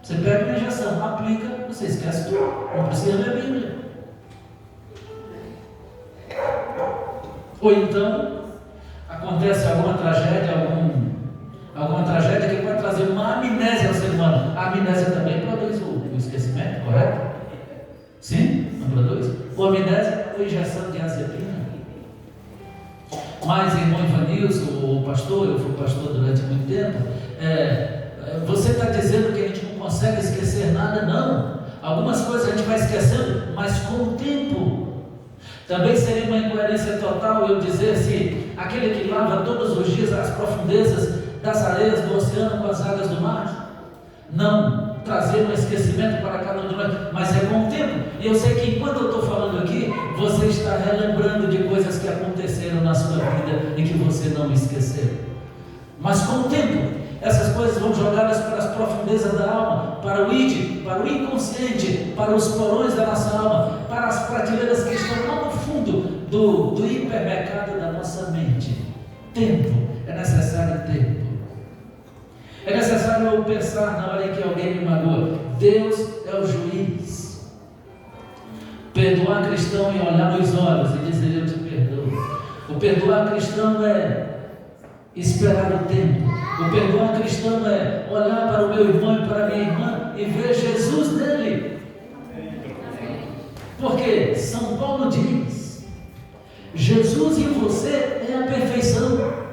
Você pega uma injeção, aplica, você esquece tudo, não precisa ler a Bíblia. Ou então acontece alguma tragédia que pode trazer uma amnésia ao ser humano. A amnésia também produz o esquecimento, correto? Sim? Não produz? Ou amnésia ou injeção de azepina. Mas, irmão Ivanilson, o pastor, eu fui pastor durante muito tempo, você está dizendo que a gente não consegue esquecer nada? Não. Algumas coisas a gente vai esquecendo, mas com o tempo. Também seria uma incoerência total eu dizer assim, aquele que lava todos os dias as profundezas das areias do oceano com as águas do mar. Não trazer um esquecimento para cada um de nós, mas é com o tempo. E eu sei que enquanto eu estou falando aqui, você está relembrando de coisas que aconteceram na sua vida e que você não esqueceu. Mas com o tempo, essas coisas vão jogadas para as profundezas da alma, para o id, para o inconsciente, para os porões da nossa alma, para as prateleiras que estão lá no fundo do hipermercado da nossa mente. Tempo, é necessário tempo. É necessário eu pensar na hora em que alguém me magoa. Deus é o juiz. Perdoar cristão é olhar nos olhos e dizer eu te perdoo. O perdoar cristão é esperar o tempo. O perdoar cristão é olhar para o meu irmão e para a minha irmã e ver Jesus nele. Porque São Paulo diz: Jesus em você é a perfeição.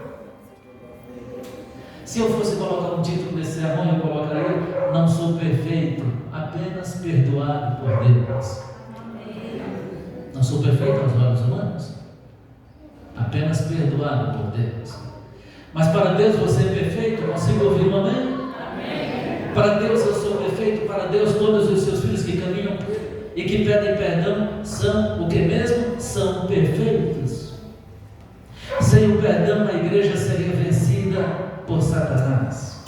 Se eu fosse colocar um título desse sermão, eu colocaria: não sou perfeito, apenas perdoado por Deus. Não sou perfeito aos olhos humanos, apenas perdoado por Deus. Mas para Deus você é perfeito. Consigo ouvir um amém? Amém. Para Deus eu sou perfeito. Para Deus todos os seus filhos que caminham e que pedem perdão são o que mesmo? São perfeitos. Sem o perdão a igreja seria vencida por Satanás.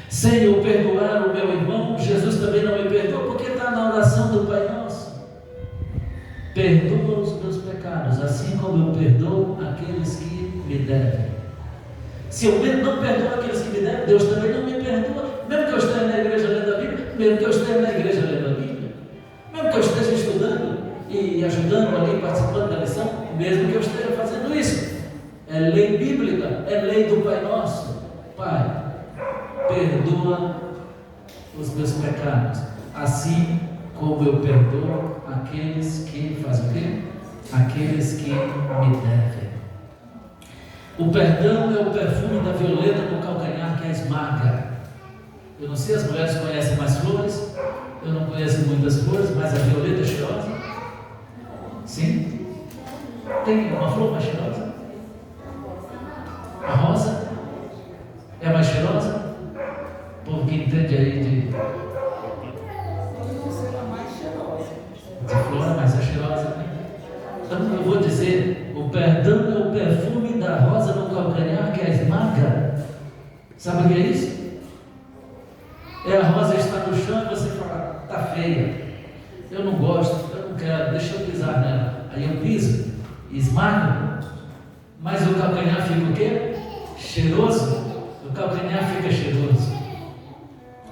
Sem eu perdoar o meu irmão, Jesus também não me perdoa, porque está na oração do Pai Nosso. Perdoa os meus pecados, assim como eu perdoo aqueles que me devem. Se eu não perdoo aqueles que me devem, Deus também não me perdoa, mesmo que eu esteja na igreja lendo a Bíblia, mesmo que eu esteja na igreja lendo a Bíblia, mesmo que eu esteja estudando e ajudando ali, participando da lição, mesmo que eu esteja fazendo isso. É ler Bíblia é lei do Pai Nosso. Pai, perdoa os meus pecados, assim como eu perdoo aqueles que fazem o quê? Aqueles que me devem. O perdão é o perfume da violeta no calcanhar que a esmaga. Eu não sei, as mulheres conhecem mais flores, eu não conheço muitas flores, mas a violeta é cheirosa? Sim? Tem uma flor mais cheirosa? A rosa é mais cheirosa? O povo que entende aí de flor, mas é cheirosa, né? Então eu vou dizer, o perdão é o perfume da rosa no calcanhar que a esmaga. Sabe o que é isso? É a rosa está no chão e você fala, está feia, eu não gosto, eu não quero, deixa eu pisar nela. Aí eu piso, esmago, mas o calcanhar fica o quê? Cheiroso. O calcanhar fica cheiroso.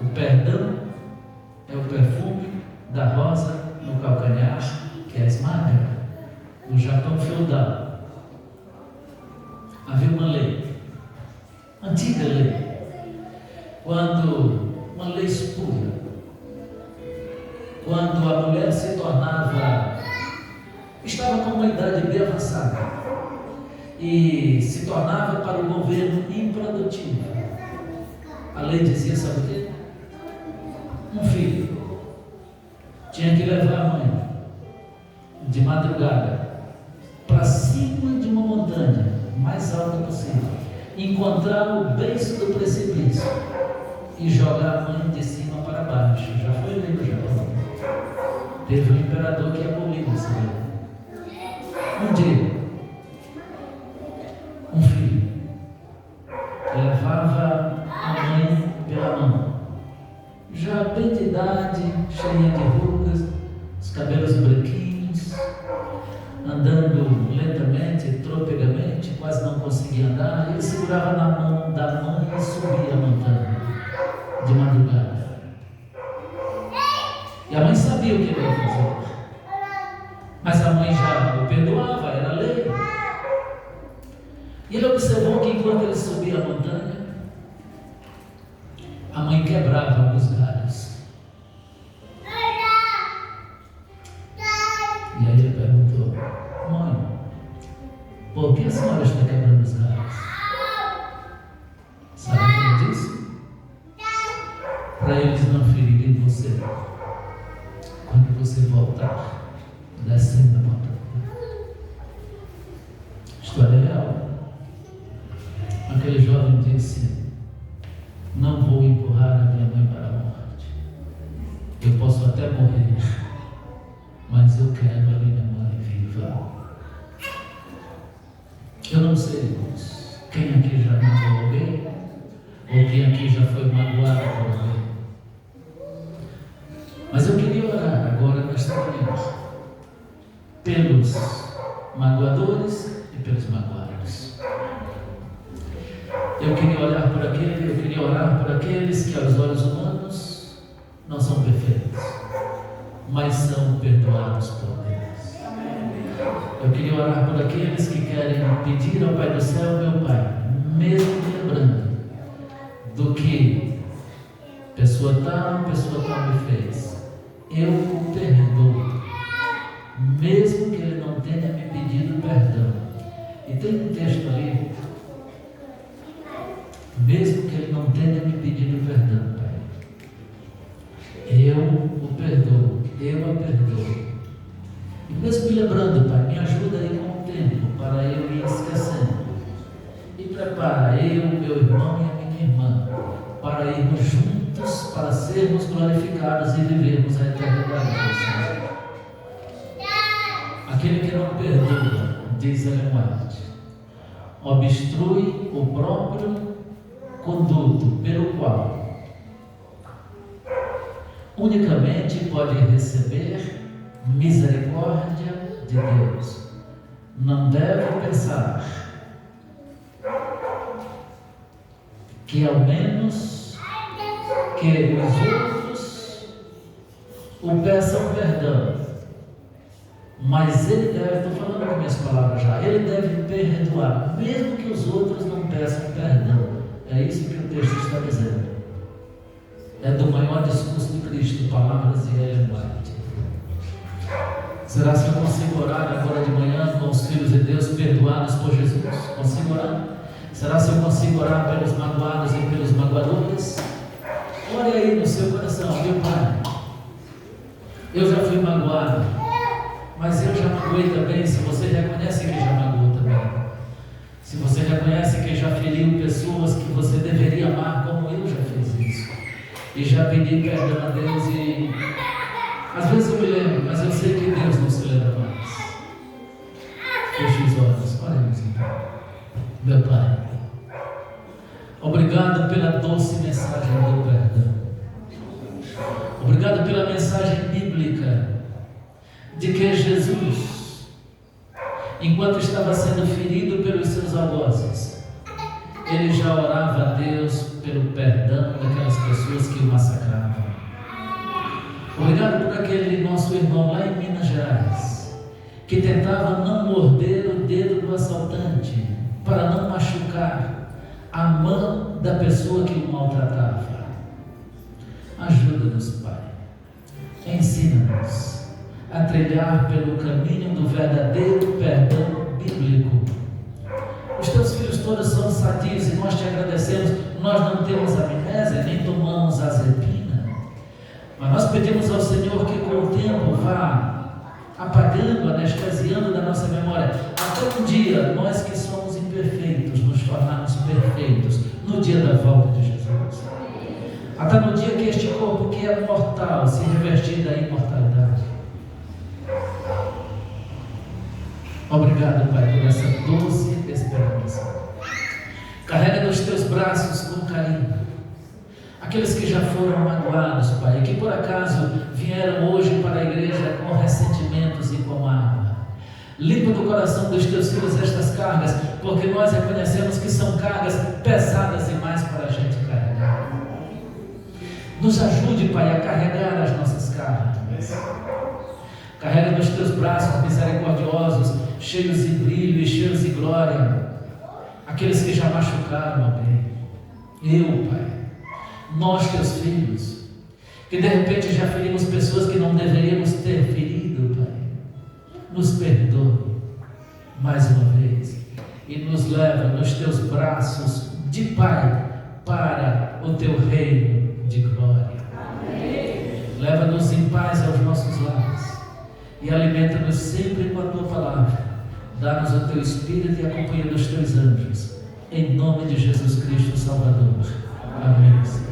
O perdão é o perfume da rosa no calcanhar que a esmaga. No Japão feudal havia uma lei, antiga lei, uma lei espúria, quando a mulher se tornava, estava com uma idade bem avançada e se tornava para o governo improdutiva. A lei dizia, sabe o quê? Um filho tinha que levar a mãe de madrugada para cima de uma montanha mais alta possível, encontrar o beiço do precipício e jogar a mãe de cima para baixo. Já foi lei no Japão. Teve um imperador que aboliu essa lei. Um dia, um filho levava a mãe pela mão, já bem de idade, cheia de rugas, os cabelos branquinhos, andando lentamente, tropegamente, quase não conseguia andar. Ele segurava na mão da mãe e subia a montanha de madrugada. E a mãe sabia o que ele ia fazer, mas a mãe já o perdoava, era lei. E ele observou que enquanto ele subia a montanha, a mãe quebrava os galhos. E aí ele perguntou, mãe, por que a senhora está quebrando os galhos? Sabe o que ele disse? Para eles não ferirem você quando você voltar descendo a montanha. História real. Aquele jovem disse, não vou empurrar a minha mãe para a morte. Eu posso até morrer, mas eu quero a minha mãe viva. Eu não sei, irmãos, quem aqui já magoou alguém? Ou quem aqui já foi magoado por alguém? Mas eu queria orar agora nesta manhã pelos magoadores e pelos magoados. Eu queria orar por aqueles que aos olhos humanos não são perfeitos, mas são perdoados por Deus. Eu queria orar por aqueles que querem pedir ao Pai do céu, meu Pai, mesmo lembrando do que pessoa tal me fez, eu o perdoo, mesmo que ele não tenha me pedido perdão. E tem um texto ali, mesmo que ele não tenha me pedido perdão, Pai, eu o perdoo, eu a perdoo. E mesmo me lembrando, Pai, me ajuda aí com o tempo, para eu ir esquecendo. E prepara eu, meu irmão e a minha irmã, para irmos juntos, para sermos glorificados e vivermos a eternidade, Senhor. Aquele que não perdoa, diz Ellen White, obstrui o próprio conduto pelo qual unicamente pode receber misericórdia de Deus. Não deve pensar que ao menos que os outros o peçam perdão, mas ele deve, estou falando com minhas palavras já, ele deve perdoar, mesmo que os outros não peçam perdão. É isso que o texto está dizendo. É do maior discurso de Cristo, palavras de Ellen White. Será que eu consigo orar agora de manhã com os filhos de Deus perdoados por Jesus? Consigo orar? Será que eu consigo orar pelos magoados e pelos magoadores? Ore aí no seu coração, meu Pai. Eu já fui magoado, mas eu já magoei também. Se você reconhece que já magoou também, se você reconhece que já feriu pessoas que você deveria amar, como eu já fiz isso, e já pedi perdão a Deus, e às vezes eu me lembro, mas eu sei que Deus não se lembra mais. Feche os olhos, olha-nos então. Meu Pai, obrigado pela doce mensagem do perdão. Obrigado pela mensagem bíblica de que Jesus, enquanto estava sendo ferido pelos seus algozes, ele já orava a Deus pelo perdão daquelas pessoas que o massacravam. Obrigado por aquele nosso irmão lá em Minas Gerais, que tentava não morder o dedo do assaltante, para não machucar a mão da pessoa que o maltratava. Ajuda-nos, Pai. Ensina-nos a trilhar pelo caminho do verdadeiro perdão bíblico. Os teus filhos todos são sadios e nós te agradecemos. Nós não temos amnésia, nem tomamos azepina, mas nós pedimos ao Senhor que com o tempo vá apagando, anestesiando da nossa memória, até um dia nós que somos imperfeitos nos tornarmos perfeitos no dia da volta de Jesus. Até no dia que este corpo que é mortal se revestir da imortalidade. Obrigado, Pai, por essa doce esperança. Carrega nos teus braços com carinho aqueles que já foram magoados, Pai, e que por acaso vieram hoje para a igreja com ressentimentos e com mágoa. Limpa do coração dos teus filhos estas cargas, porque nós reconhecemos que são cargas pesadas demais para a gente carregar. Nos ajude, Pai, a carregar as nossas cargas. Carrega nos teus braços misericordiosos, cheios de brilho e cheios de glória, aqueles que já machucaram alguém. Eu, Pai, nós, teus filhos, que de repente já ferimos pessoas que não deveríamos ter ferido, Pai, nos perdoe mais uma vez e nos leva nos teus braços de Pai para o teu reino de glória. Amém. Leva-nos em paz aos nossos lares e alimenta-nos sempre com a tua palavra. Dá-nos o teu Espírito e a companhia dos teus anjos, em nome de Jesus Cristo Salvador. Amém.